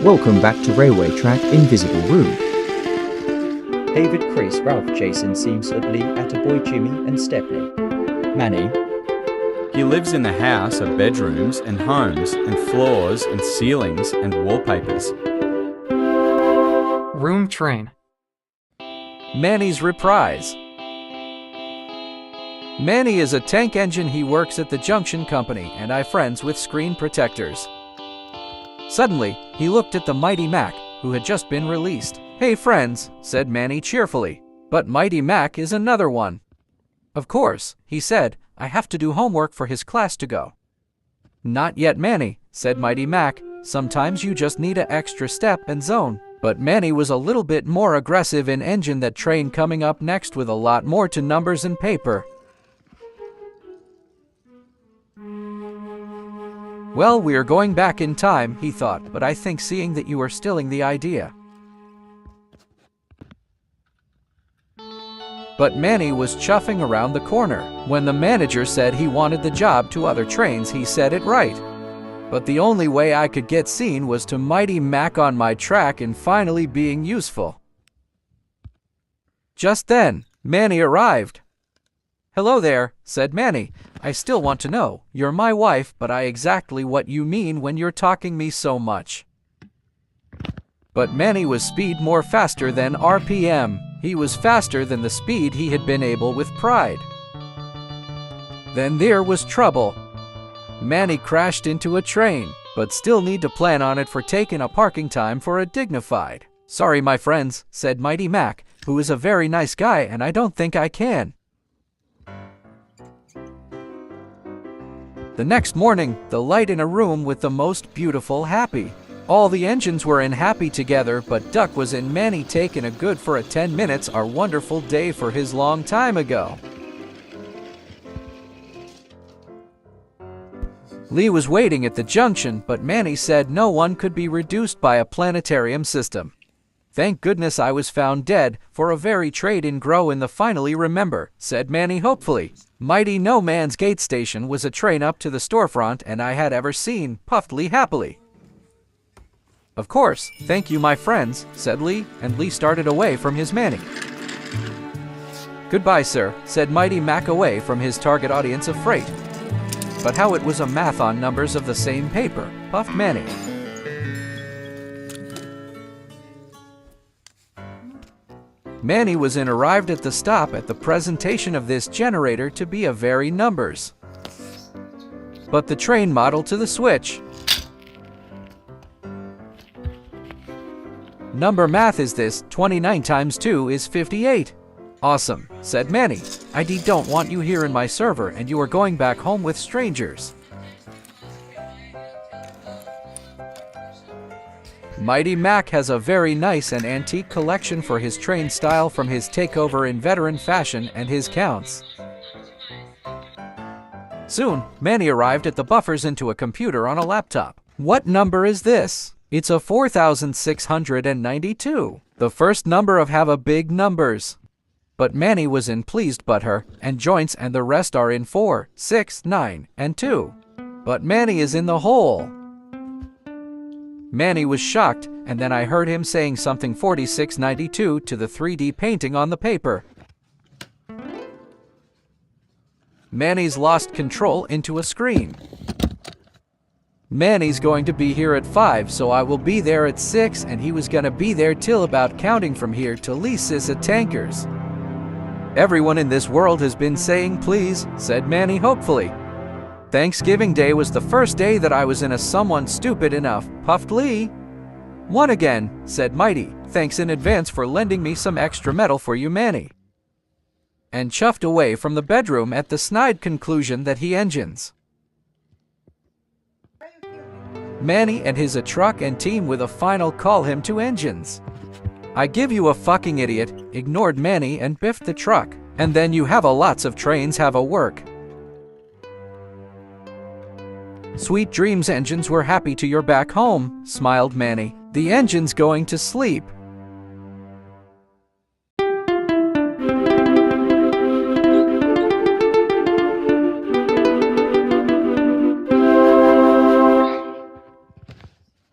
Welcome back to Railway Track Invisible Room. David, Chris, Ralph, Jason, Seems, Udley, Attaboy, Jimmy and Stepley. Manny. He lives in the house of bedrooms and homes and floors and ceilings and wallpapers. Room train. Manny's Reprise. Manny is a tank engine. He works at the Junction Company and I friends with screen protectors. Suddenly, he looked at the Mighty Mac, who had just been released. "Hey friends," said Manny cheerfully, "but Mighty Mac is another one." "Of course," he said, "I have to do homework for his class to go." "Not yet, Manny," said Mighty Mac. "Sometimes you just need a extra step and zone." But Manny was a little bit more aggressive in engine. That train coming up next with a lot more to numbers and paper. "Well, we are going back in time," he thought, "but I think seeing that you are stealing the idea." But Manny was chuffing around the corner. When the manager said he wanted the job to other trains, he said it right. But the only way I could get seen was to Mighty Mac on my track and finally being useful. Just then, Manny arrived. "Hello there," said Manny. "I still want to know. You're my wife, but I exactly what you mean when you're talking me so much." But Manny was speed more faster than RPM. He was faster than the speed he had been able with Pride. Then there was trouble. Manny crashed into a train, but still need to plan on it for taking a parking time for a dignified. "Sorry, my friends," said Mighty Mac, who is a very nice guy, "and I don't think I can." The next morning, the light in a room with the most beautiful happy. All the engines were in happy together, but Duck was in Manny taking a good for a 10 minutes our wonderful day for his long time ago. Lee was waiting at the junction, but Manny said no one could be reduced by a planetarium system. "Thank goodness I was found dead, for a very trade in grow in the finally remember," said Manny hopefully. "Mighty No Man's Gate Station was a train up to the storefront and I had ever seen," puffed Lee happily. "Of course, thank you my friends," said Lee, and Lee started away from his Manny. "Goodbye sir," said Mighty Mac away from his target audience of freight. "But how it was a math on numbers of the same paper," puffed Manny. Manny was arrived at the stop at the presentation of this generator to be a very numbers. But the train model to the switch. "Number math is this, 29 times 2 is 58. "Awesome," said Manny. "I don't want you here in my server and you are going back home with strangers." Mighty Mac has a very nice and antique collection for his train style from his takeover in veteran fashion and his counts. Soon, Manny arrived at the buffers into a computer on a laptop. "What number is this?" "It's a 4692. The first number of have a big numbers." But Manny was in pleased but her, and joints and the rest are in 4, 6, 9, and 2. But Manny is in the hole. Manny was shocked, and then I heard him saying something 4692 to the 3D painting on the paper. Manny's lost control into a screen. "Manny's going to be here at 5, so I will be there at 6, and he was gonna be there till about counting from here to Lisa's at Tankers." "Everyone in this world has been saying please," said Manny hopefully. "Thanksgiving Day was the first day that I was in a someone stupid enough," puffed Lee. "One again," said Mighty. "Thanks in advance for lending me some extra metal for you, Manny." And chuffed away from the bedroom at the snide conclusion that he engines. Manny and his a truck and team with a final call him to engines. "I give you a fucking idiot," ignored Manny and biffed the truck. "And then you have a lots of trains have a work." "Sweet dreams engines, we're happy to you're back home," smiled Manny. "The engine's going to sleep."